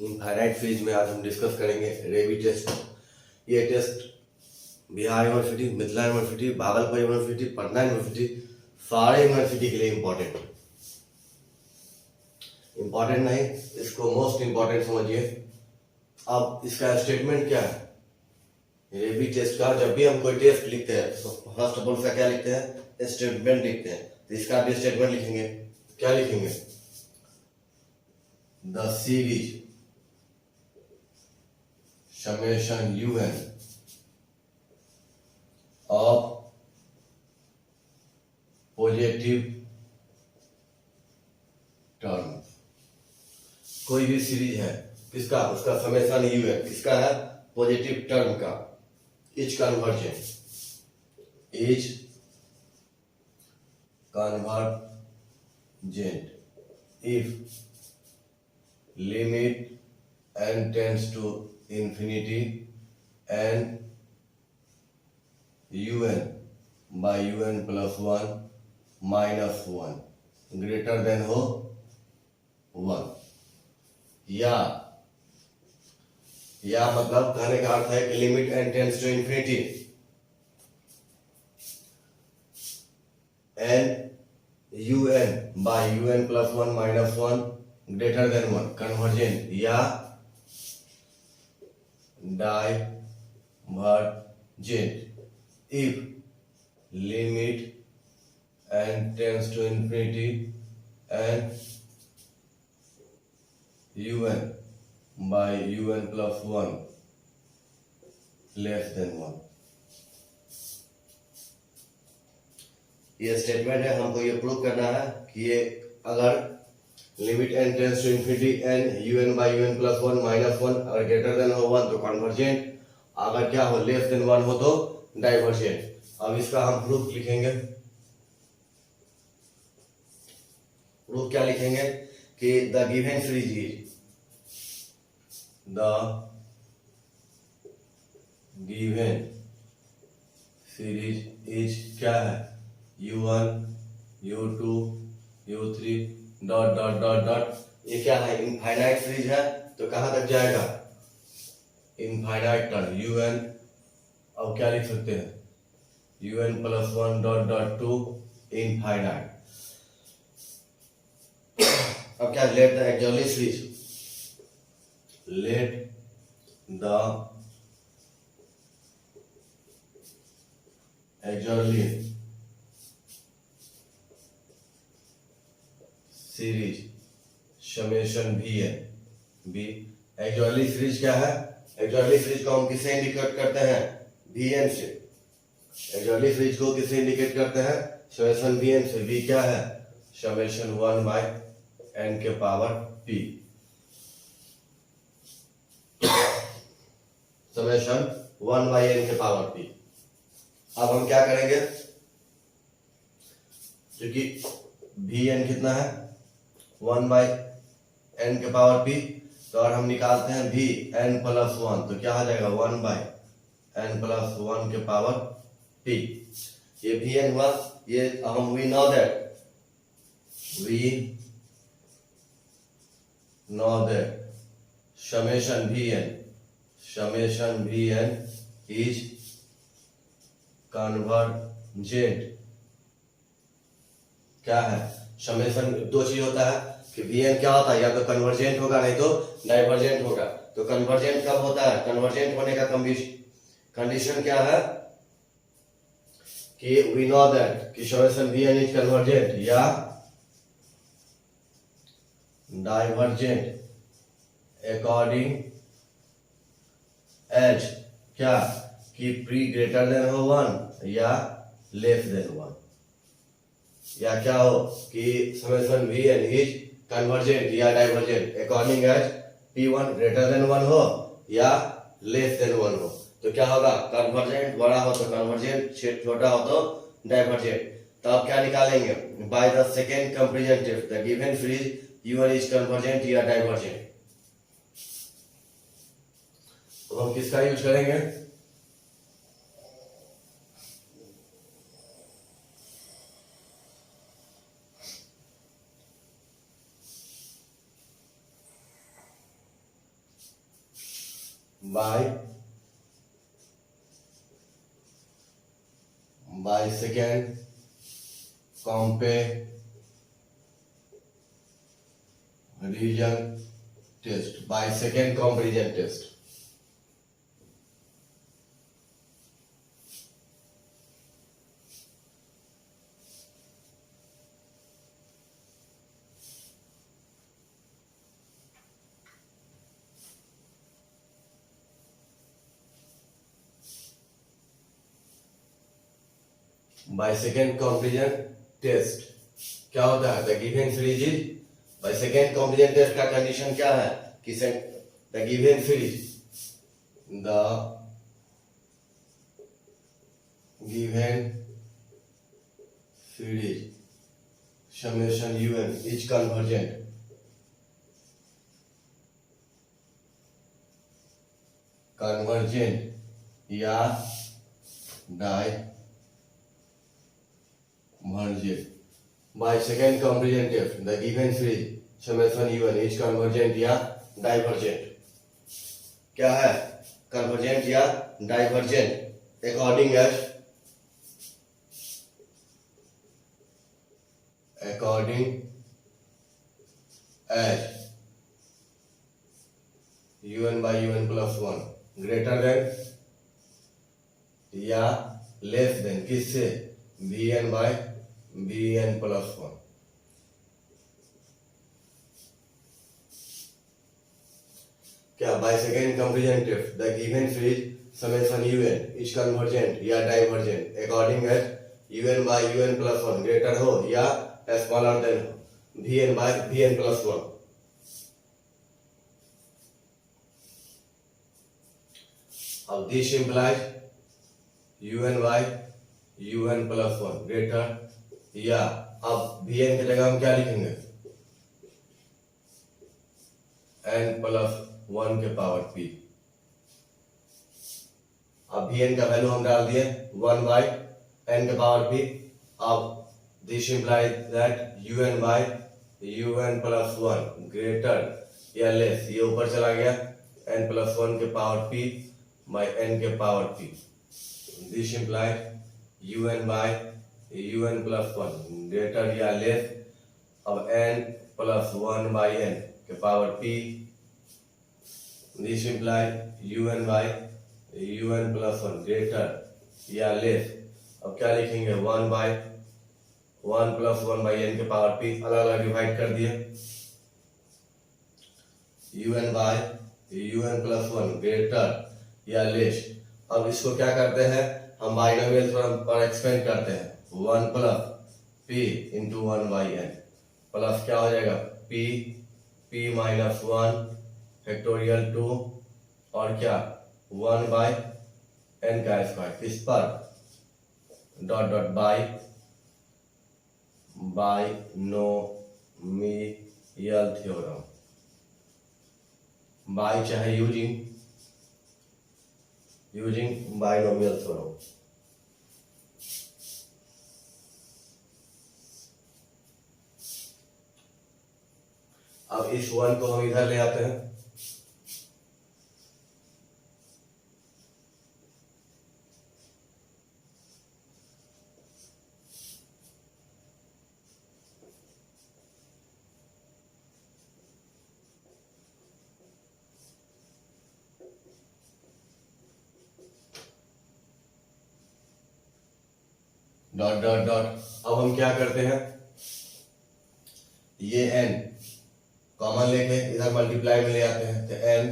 Infinite freeze में आज हम डिस्कस करेंगे रेबी टेस्ट। ये test Bihar university, Mithila university, Bhagalpur university, Patna university, सारे यूनिवर्सिटी के लिए इम्पोर्टेंट नहीं, इसको मोस्ट इम्पोर्टेंट समझिए। अब इसका स्टेटमेंट क्या है रेबी टेस्ट का? जब भी हम कोई टेस्ट लिखते हैं तो फर्स्ट ऑफ ऑल उसका क्या लिखते हैं? स्टेटमेंट लिखते हैं। तो इसका भी स्टेटमेंट लिखेंगे। क्या लिखेंगे? The series summation un of positive term. कोई भी सीरीज है किसका? उसका समेशन यू है। किसका है? पॉजिटिव टर्म का। Etch convergent if limit n tends to infinity and un by un plus 1 minus 1 greater than हो 1। या मतलब कहने का अर्थ है कि limit n tends to infinity and un by un plus 1 minus 1 greater than 1 convergent या divergent if limit n tends to infinity and un by un plus 1 less than 1। ये statement है, हमको ये प्रूव करना है कि ये अगर limit n tends to infinity n un by un plus 1 minus 1 और ग्रेटर देन हो 1 तो कन्वर्जेंट, अगर क्या हो लेस देन 1 हो तो डाइवर्जेंट। अब इसका हम प्रूफ लिखेंगे। प्रूफ क्या लिखेंगे कि द गिवन सीरीज इज क्या है? u1 u2 u3 dot dot dot dot. ये क्या है? इनफाइनाइट सीरीज है तो कहां तक जाएगा? Infinite term un। अब क्या लिख सकते हैं? un plus 1 dot dot two infinite. अब क्या? Let the auxiliary series series summation भी एक्सॉर्ली सीरीज क्या है? एक्सॉर्ली सीरीज को हम किससे इंडिकेट करते हैं? Vn से। एक्सॉर्ली सीरीज को किससे इंडिकेट करते हैं? समेशन Vn से। v क्या है? समेशन 1 बाय n के power p। Summation 1 by n के पावर p। अब हम क्या करेंगे? क्योंकि Vn कितना है? 1 बाय n के पावर p, तो और हम निकालते हैं v n प्लस 1 तो क्या आ जाएगा? 1 बाय n प्लस 1 के पावर p। ये Vn हुआ। ये हम we know that summation Vn is convergent. क्या है? समेशन दो चीज होता है कि Vn क्या होता है? या तो कन्वर्जेंट होगा नहीं तो डाइवर्जेंट होगा। तो कन्वर्जेंट कब होता है? कन्वर्जेंट होने का कंडीशन क्या है कि वी नो दैट कि समेशन Vn इज कन्वर्जेंट या डाइवर्जेंट अकॉर्डिंग एज क्या कि p ग्रेटर देन हो 1 या लेस देन 1, या क्या हो कि समेशन Vn इज कन्वर्जेंट या divergent according as p1 greater than 1 हो या लेस देन 1 हो। तो क्या होगा? कन्वर्जेंट बड़ा हो तो कन्वर्जेंट, छोटा हो तो डाइवर्जेंट। तो अब क्या निकालेंगे? By the second comparison test the given series u1 is convergent या डाइवर्जेंट। तो हम किसका यूज करेंगे? By second comparison test, by second comparison test. By second comparison test क्या होता है? The given series is, by second comparison test का condition क्या है कि the given series, the given series summation un is convergent, या divergent. By second comparison test the given series summation un is convergent या divergent. क्या है? Convergent या divergent according as un by un plus 1 greater than या less than किससे? bn by bn plus 1। क्या by second comparison test the given series summation un is convergent या divergent according as un by un plus 1 greater हो या smaller than vn by vn plus 1। अब this implies un by un plus 1 greater या, अब vn की जगह हम क्या लिखेंगे? n plus 1 के पावर p। अब vn का वैल्यू हम डाल दिए 1 by n के पावर p। अब this implies that un by un plus 1 greater या लेस, ये ऊपर चला गया n plus 1 के पावर p by n के power p। This implies un by un plus 1 greater या लेस, अब n plus 1 by n के power p। This implies un by un plus 1 greater या लेस, अब क्या लिखेंगे? 1 by 1 plus 1 by n के power p, अलग अलग डिवाइड कर दिए। un by un plus 1 greater या लेस, अब इसको क्या करते हैं हम? बाइनोमियल थ्योरम पर एक्सपेंड करते हैं। 1 plus p into 1 by n plus क्या हो जाएगा? p minus 1 फैक्टोरियल 2 और क्या 1 by n का स्क्वायर, किस पर? Dot dot binomial theorem, by चाहे यूजिंग बाइनोमियल थ्योरम। अब इस 1 को हम इधर ले आते हैं, डॉट डॉट डॉट। अब हम क्या करते हैं? ये n कॉमन लेके इधर मल्टीप्लाई में ले आते हैं, तो n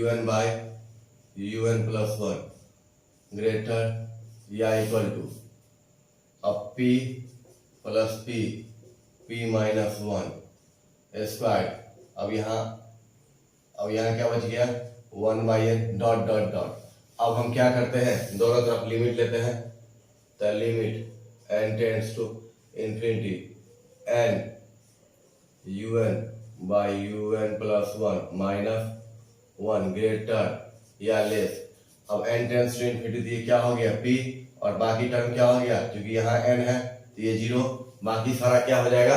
un by un plus 1 greater या इक्वल टू, अब p plus p minus 1 square. अब यहाँ क्या बच गया? 1 by n dot dot dot. अब हम क्या करते हैं? दोनों तरफ लिमिट लेते हैं, तो limit n tends to infinity n un by un plus 1 minus 1 greater या लेस। अब n टेंड्स टू इंफिनिटी, ये क्या हो गया? p, और बाकी टर्म क्या हो गया? क्योंकि यहाँ n है तो ये 0, बाकी सारा क्या हो जाएगा?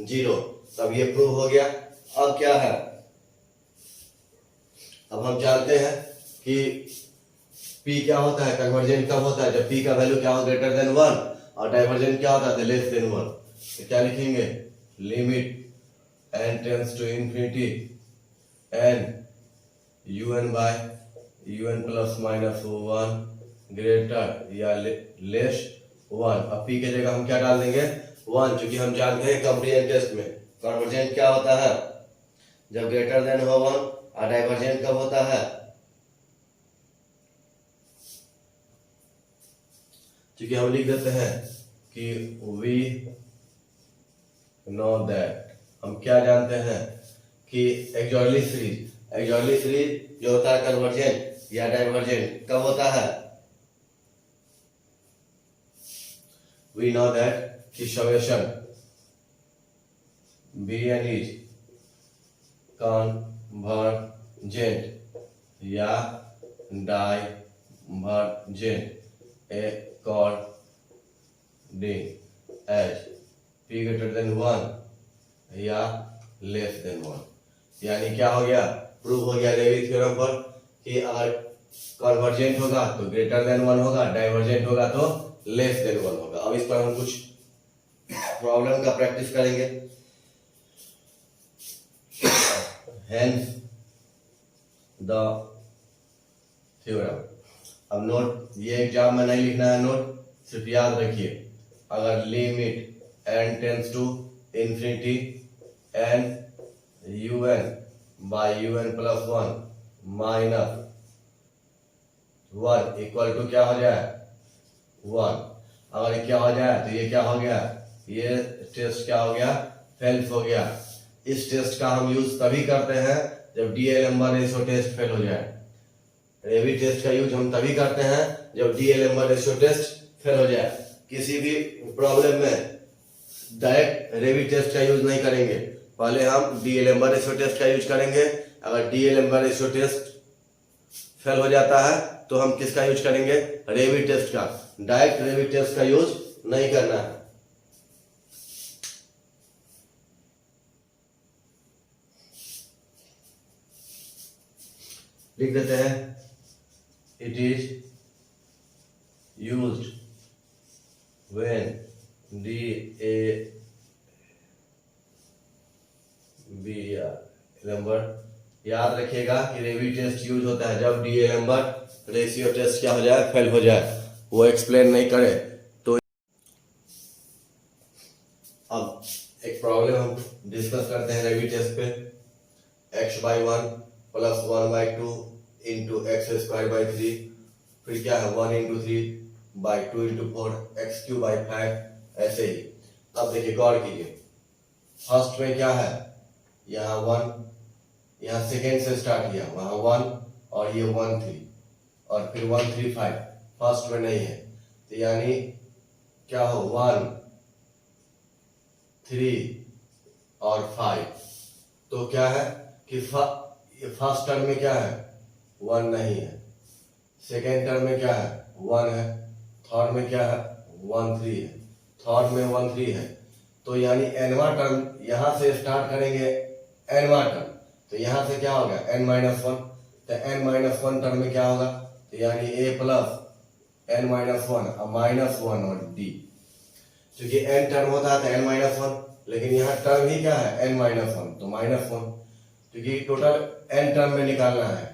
0। तब ये प्रूव हो गया। अब क्या है? अब हम जानते हैं कि P क्या होता है, कन्वर्जेंट कब होता है, जब P का वैल्यू क्या हो ग्रेटर देन 1, और डाइवर्जेंट क्या होता है लेस देन 1। तो क्या लिखेंगे, limit n tends to infinity n un by un plus minus 1 greater या लेस 1। अब P के जगह हम क्या डाल देंगे 1, क्योंकि हम जानते हैं कंपेरिजन टेस्ट में कन्वर्जेंट क्या होता है, जब ग्रेटर देन हो 1, और डाइवर्जेंट कब होता है, क्योंकि हम लिख देते हैं कि वी नो दैट, हम क्या जानते हैं कि एक्सॉर्डली सीरीज जो होता है कन्वर्जेंट या डाइवर्जेंट कब होता है, वी नो दैट कि समेशन Bn इज कन्वर्जेंट या divergent according as P greater than 1 या लेस देन 1। यानी क्या हो गया, प्रूव हो गया लेवी थ्योरम पर कि अगर कन्वर्जेंट होगा तो ग्रेटर देन 1 होगा, डाइवर्जेंट होगा तो लेस देन 1 होगा। अब इस पर हम कुछ प्रॉब्लम का प्रैक्टिस करेंगे। Hence the theorem। अब नोट, ये एग्जाम में नहीं लिखना है नोट, सिर्फ याद रखिए, अगर limit n tends to infinity n un by un plus 1 minus 1 equal to क्या हो जाए 1, अगर ये क्या हो जाए तो ये क्या हो गया, ये टेस्ट क्या हो गया, फेल हो गया। इस टेस्ट का हम यूज तभी करते हैं जब D'Alembert ratio test fail हो जाए। रेवी टेस्ट का यूज हम तभी करते हैं जब D'Alembert ratio test fail हो जाए। किसी भी प्रॉब्लम में डायरेक्ट रेवी टेस्ट का यूज नहीं करेंगे, पहले हम डीएल नंबर रेशियो टेस्ट का यूज करेंगे। अगर D'Alembert ratio test fail हो जाता है तो हम किसका यूज करेंगे, रेवी टेस्ट का। डायरेक्ट रेवी टेस्ट का यूज नहीं करना है। लिख देते हैं, it is used when DAB number, याद रखिएगा कि रेवी टेस्ट यूज होता है जब डीए नंबर रेशियो टेस्ट क्या हो जाए, फेल हो जाए। वो एक्सप्लेन नहीं करे तो। अब एक प्रॉब्लम हम डिस्कस करते हैं रेवी टेस्ट पे। x/1 प्लस 1/2 इंटू x²/3, फिर क्या है 1 × 3/2 × 4 x³/5, ऐसे ही। अब देखिए गौर कीजिए, फर्स्ट में क्या है, यहाँ 1, यहाँ सेकेंड से स्टार्ट किया, वहां 1 और ये 1 3 और फिर 1 3 5, फर्स्ट में नहीं है तो यानी क्या हो 1 3 और 5, तो क्या है कि फर्स्ट टर्म में क्या है 1 नहीं है, सेकेंड टर्म में क्या है 1 है, थर्ड में क्या है 1 3 है, थर्ड में 1 3 है। तो यानी एनवा टर्म यहां से स्टार्ट करेंगे, एनवा टर्म, तो यहां से क्या होगा n-1, तो n-1 टर्म में क्या होगा, तो यानी a प्लस n-1 और -1 और d, क्योंकि n टर्म होता है तो n-1, लेकिन यहाँ टर्म ही क्या है n-1, तो -1, क्योंकि टोटल n टर्म में निकालना है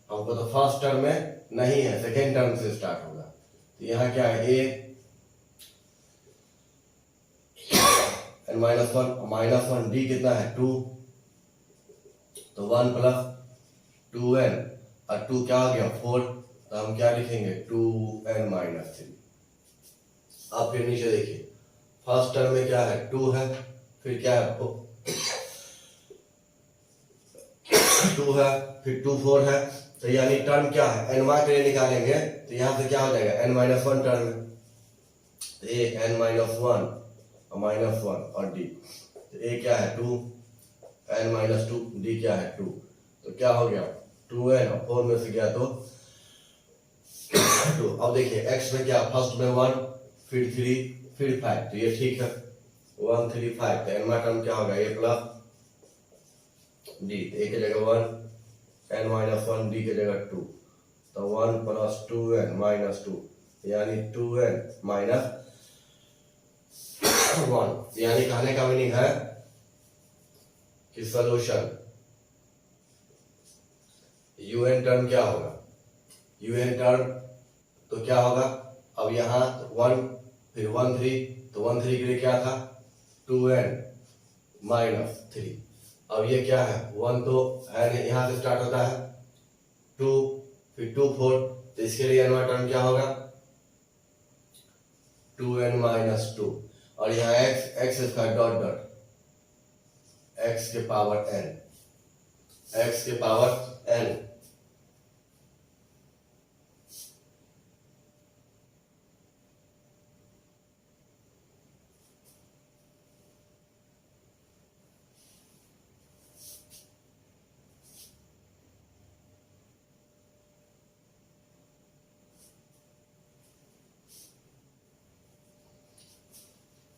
हमको, तो फर्स्ट टर्म में नहीं है, सेकेंड टर्म से स्टार्ट होगा। तो यहाँ क्या है a n-1 d कितना है 2, तो 1 प्लस 2n और 2 क्या हो गया 4, तो हम क्या लिखेंगे 2n-3। अब फिर नीचे देखिए, फर्स्ट टर्म में क्या है 2 है, फिर क्या है 2 है, फिर 2 4 है, तो यानी टर्म क्या है n के लिए निकालेंगे, तो यहाँ से क्या हो जाएगा n-1 टर्म है, तो a n-1 और -1 और d, तो a क्या है 2, n-2, d क्या है 2, तो क्या हो गया 2n और 4 में से गया तो 2। अब देखिए x में क्या, फर्स्ट में 1 फिर 3 फिर 5, तो ये ठीक है 1 3 5, तो n टर्म क्या होगा a प्लस d, तो a की जगह 1 n माइनस वन, डी की जगह 2, तो 1 प्लस 2n माइनस 2 यानी 2n माइनस 1। यानी कहने का मीनिंग है कि सॉल्यूशन un टर्म क्या होगा, un टर्म तो क्या होगा, अब यहाँ 1 फिर 1 3, तो 1 3 के लिए क्या था 2n माइनस 3। अब ये क्या है 1 तो है यहाँ से स्टार्ट होता है 2 फिर 2 4, तो इसके लिए n वाला टर्म क्या होगा 2n माइनस 2 और यहाँ x इसका डॉट डॉट x के पावर n, x के पावर n।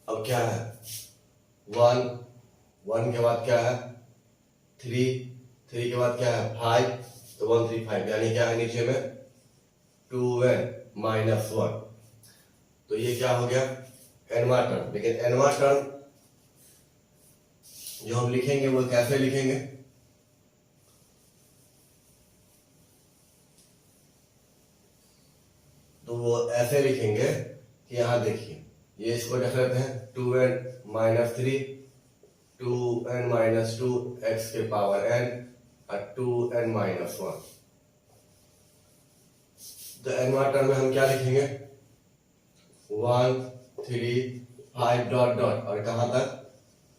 अब क्या है 1 1 के बाद क्या है 3 3 के बाद क्या है 5, तो 1 3 5 यानी क्या है नीचे में 2n माइनस 1। तो ये क्या हो गया nवा टर्म। लेकिन nवा टर्म जो हम लिखेंगे वो कैसे लिखेंगे, तो वो ऐसे लिखेंगे कि यहाँ देखिए ये इसको देख लेते हैं 2n minus 3 2n minus 2 x के पावर n और 2n माइनस 1। तो nवा टर्म में हम क्या लिखेंगे 1 3 5 डॉट डॉट और कहां तक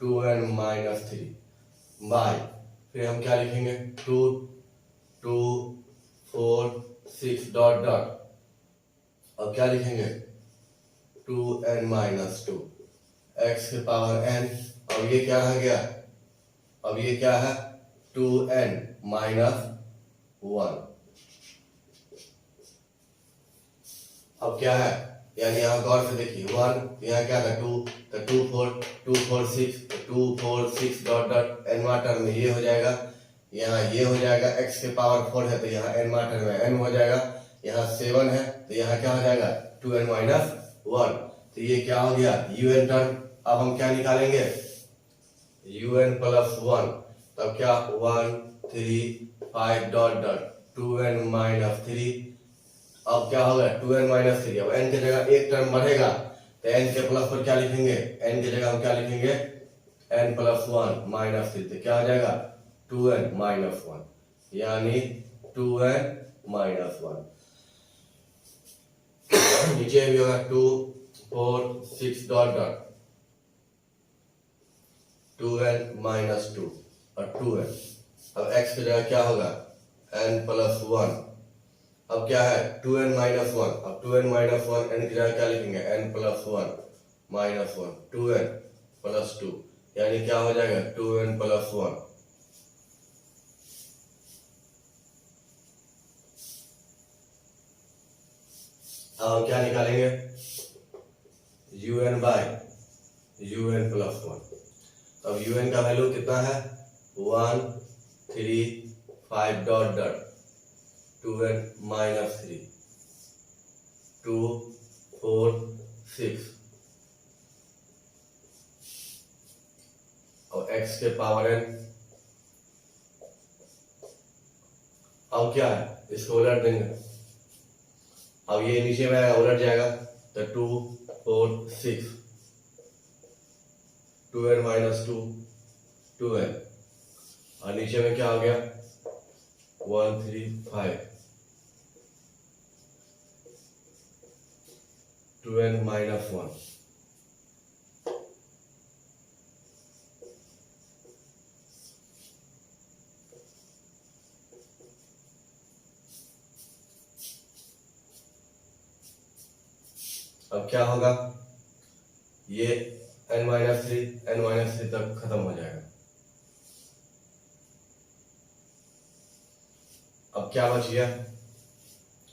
2n माइनस 3 बाय, फिर हम क्या लिखेंगे 2 2 4 6 डॉट डॉट और क्या लिखेंगे 2n माइनस 2 x के पावर n। अब ये क्या है गया, अब ये क्या है 2n माइनस 1। अब क्या है यानी यहाँ गौर से देखिए 1 यहाँ क्या था 2, तो 2 4 6 2 4 6 डॉट डॉट n टर्म में ये हो जाएगा, यहाँ ये हो जाएगा x के पावर 4 है तो यहाँ n टर्म में n हो जाएगा, यहाँ 7 है तो यहाँ क्या हो जाएगा 2n माइनस 1। तो ये क्या हो गया un टर्म। अब हम क्या निकालेंगे un प्लस 1, तब क्या 1 3 5 डॉट डॉट 2n माइनस 3। अब क्या होगा 2n माइनस 3, अब n की जगह एक टर्म बढ़ेगा तो n के प्लस पर क्या लिखेंगे, n की जगह हम क्या लिखेंगे n प्लस 1 माइनस 3, तो क्या हो जाएगा 2n माइनस 1 यानी 2n माइनस 1। नीचे भी होगा 2 4 6 डॉट डॉट 2n माइनस 2 और 2n। अब x की जगह क्या होगा n प्लस 1, अब क्या है 2n माइनस 1, अब 2n माइनस 1 n की जगह क्या लिखेंगे n plus 1 minus 1 2n plus 2 यानी क्या हो जाएगा 2n प्लस 1। अब हम क्या निकालेंगे un बाय un प्लस 1। अब un का वैल्यू कितना है 1 3 5 डॉट डॉट 2n माइनस 3 2 4 6 और x के पावर n। अब क्या है इसको उलट देंगे, अब ये नीचे में आएगा उलट जाएगा तो 2 4 6 2n माइनस 2 2n और नीचे में क्या हो गया 1 3 5 2n माइनस 1। अब क्या होगा ये n माइनस 3 तक खत्म हो जाएगा। अब क्या बच गया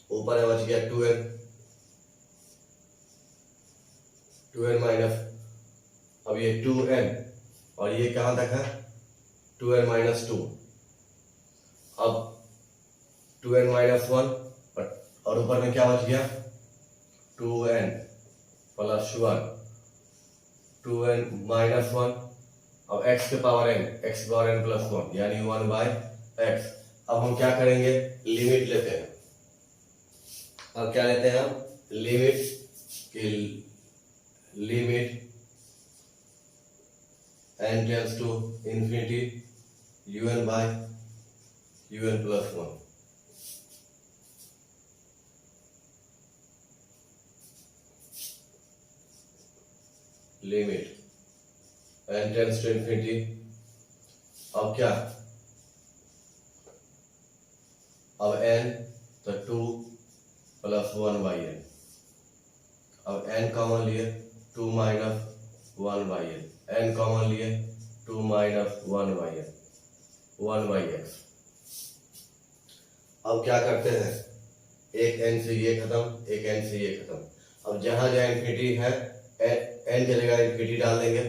ऊपर बच गया 2n माइनस, अब ये 2n और ये कहां तक है 2n माइनस 2। अब 2n माइनस वन, और ऊपर में क्या बच गया 2n plus one, 2n minus one, अब x के पावर n, x के पावर n प्लस वन यानी 1/x। अब हम क्या करेंगे, लिमिट लेते हैं। अब क्या लेते हैं हम, limit n tends to infinity un plus one. Limit n tends to infinity, अब क्या, अब n तो 2 प्लस 1/n, अब n कॉमन लिए 2 माइनस 1/n, n कॉमन लिए 2 माइनस 1/n, 1/x। अब क्या करते हैं, एक n से ये खत्म, एक n से ये खत्म। अब जहां जहां इंफिनिटी है n की जगह इंफिनिटी डाल देंगे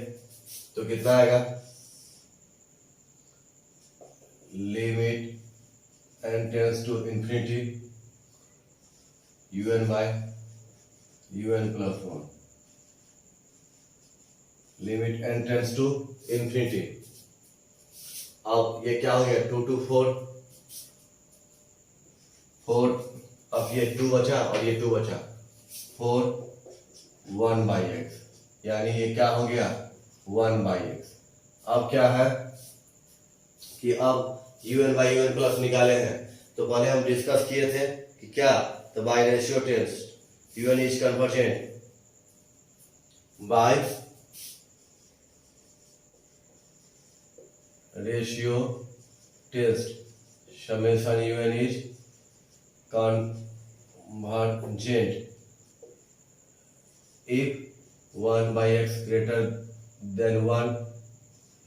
तो कितना आएगा, limit n tends to infinity un plus one. Limit n tends to infinity, अब ये क्या हो गया 2 to 4, अब ये 2 बचा और ये 2 बचा, 4 1/x, यानी ये क्या हो गया 1/x। अब क्या है कि अब un प्लस निकाले हैं, तो पहले हम डिस्कस किए थे कि क्या, तो by ratio test un is convergent by ratio test, summation un is convergent if 1/x greater than 1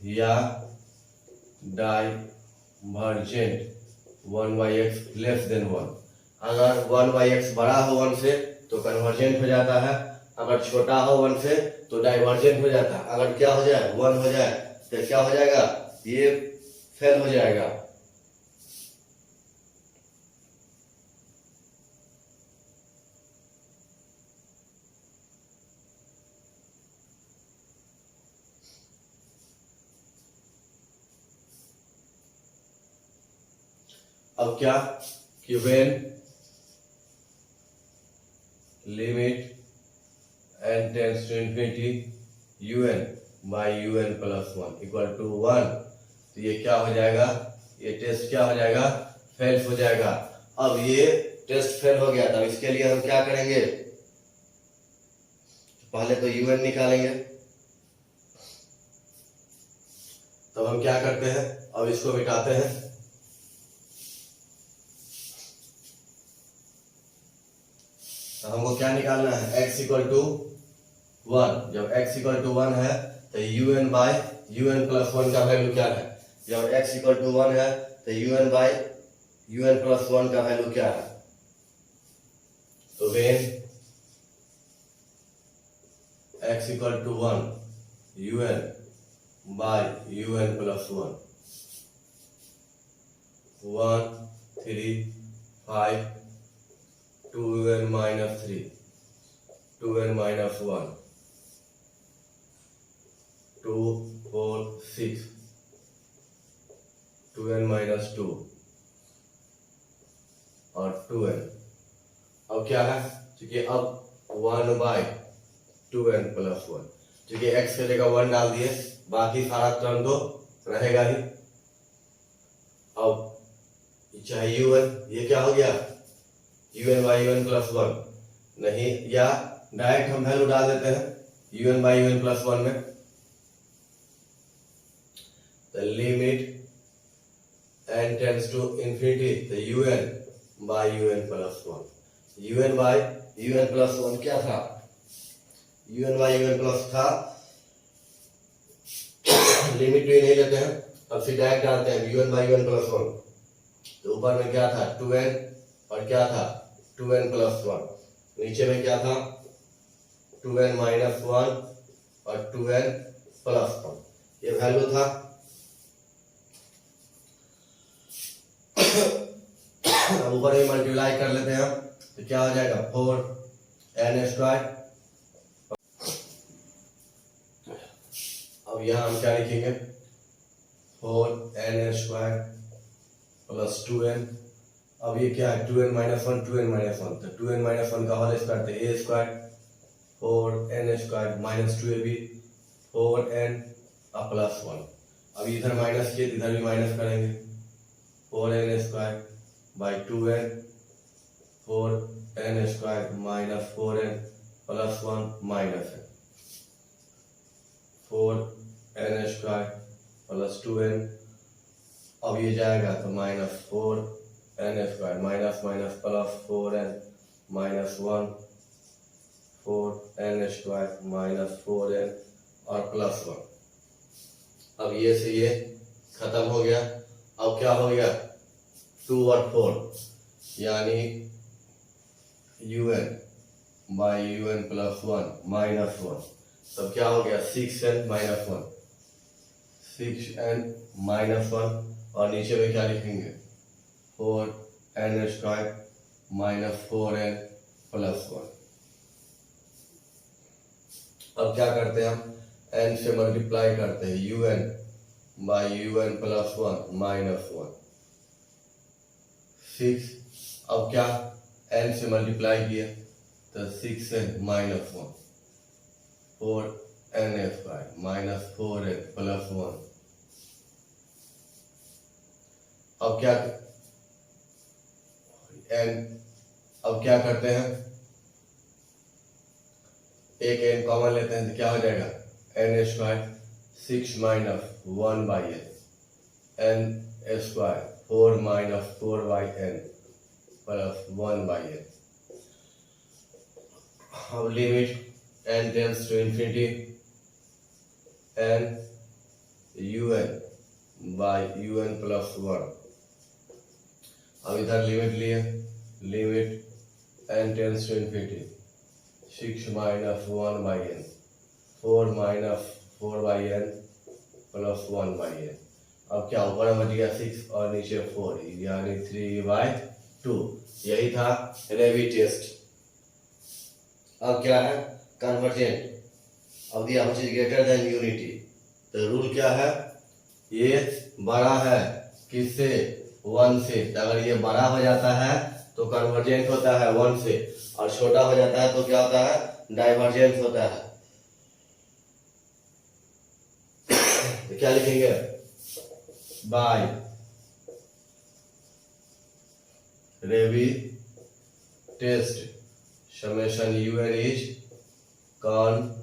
या डाइवर्जेंट 1/x लेस देन 1। अगर 1/x बड़ा हो 1 से तो कन्वर्जेंट हो जाता है, अगर छोटा हो 1 से तो डाइवर्जेंट हो जाता है। अगर क्या हो जाए 1 हो जाए तो क्या हो जाएगा, ये फेल हो जाएगा। अब क्या कि when limit n tends to infinity un by un plus one equal to 1, तो ये क्या हो जाएगा, ये टेस्ट क्या हो जाएगा, फेल हो जाएगा। अब ये टेस्ट फेल हो गया, तब इसके लिए हम क्या करेंगे, पहले तो un निकालेंगे। तब हम क्या करते हैं, अब इसको मिटाते हैं, तो हमको क्या निकालना है, x इक्वल टू 1। जब x इक्वल टू 1 है तो un बाय un प्लस 1 का वैल्यू क्या है, जब x इक्वल टू 1 है तो un बाय un प्लस 1 का वैल्यू क्या है, तो when x equal to 1 un by un plus 1 1 3 5 2n minus 3 2n minus 1 2 4 6 2n minus 2 और 2n। अब क्या है, क्योंकि अब 1/2n प्लस 1, क्योंकि x की जगह 1 डाल दिए, बाकी सारा टर्म तो रहेगा ही। अब चाहे un, ये क्या हो गया un by un प्लस 1, नहीं या डायरेक्ट हम वैल्यू डाल देते हैं un by un प्लस 1 में, तो limit n tends to infinity तो un by un plus 1, un by un plus 1 क्या था, un by un प्लस था, लिमिट भी नहीं लेते हैं, अब सीधे डायरेक्ट डालते हैं un by un प्लस 1, तो ऊपर में क्या था 2n और क्या था 2n प्लस 1, नीचे में क्या था 2n माइनस 1 और 2n प्लस 1, ये वैल्यू था। अब अब ऊपर में मल्टीप्लाई कर लेते हैं हम, तो क्या हो जाएगा 4n²। अब यहाँ हम क्या लिखेंगे 4n² प्लस 2n। अब ये क्या है 2n माइनस 1, 2n माइनस 1, तो 2n माइनस 1 का होल स्क्वायर तो a², 4n² minus 2ab 4n plus 1। अब इधर माइनस किए इधर भी माइनस करेंगे, 4n² by 2n, 4n² minus 4n plus 1 minus है 4n² प्लस 2n। अब ये जाएगा तो minus 4n² minus minus plus 4n minus 1, 4n² minus 4n और प्लस 1। अब ये से ये खत्म हो गया। अब क्या हो गया 2 और 4 यानी un by un plus 1 minus 1, तब क्या हो गया 6n माइनस 1, 6n माइनस 1। और नीचे में क्या लिखेंगे 4n² माइनस 4n प्लस 1। अब क्या करते हैं हम n से मल्टीप्लाई करते हैं un by un plus 1 minus 1 6। अब क्या n से मल्टीप्लाई किया तो 6n minus 1 4n² minus 4n plus 1। अब क्या अब क्या करते हैं एक n कॉमन लेते हैं तो क्या हो जाएगा n², 6 minus 1 by n, n² 4 minus 4 by n plus 1 by n। अब limit n tends to infinity n un by un plus 1। अब इधर लिमिट लिए, limit n tends to infinity 6 minus 1 by n, 4 minus 4 by n plus 1 by n। अब क्या ऊपर बच गया 6 और नीचे 4 यानी 3/2। यही था रेवी टेस्ट। अब क्या है कन्वर्जेंट। अब दिया which is greater than unity, तो रूल क्या है ये बड़ा है किससे 1 से। अगर ये बड़ा हो जाता है तो कन्वर्जेंट होता है 1 से, और छोटा हो जाता है तो क्या होता है डाइवर्जेंस होता है। तो क्या लिखेंगे by Raabe test summation un is convergent,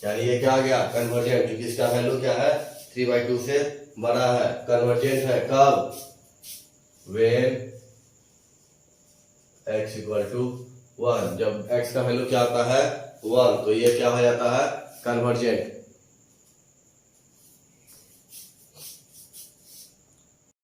यानी ये क्या आ गया कन्वर्जेंट, क्योंकि इसका वैल्यू क्या है 3/2 से बड़ा है। कन्वर्जेंट है कब when x इक्वल टू 1, जब x का वैल्यू क्या आता है 1, तो ये क्या हो जाता है कन्वर्जेंट।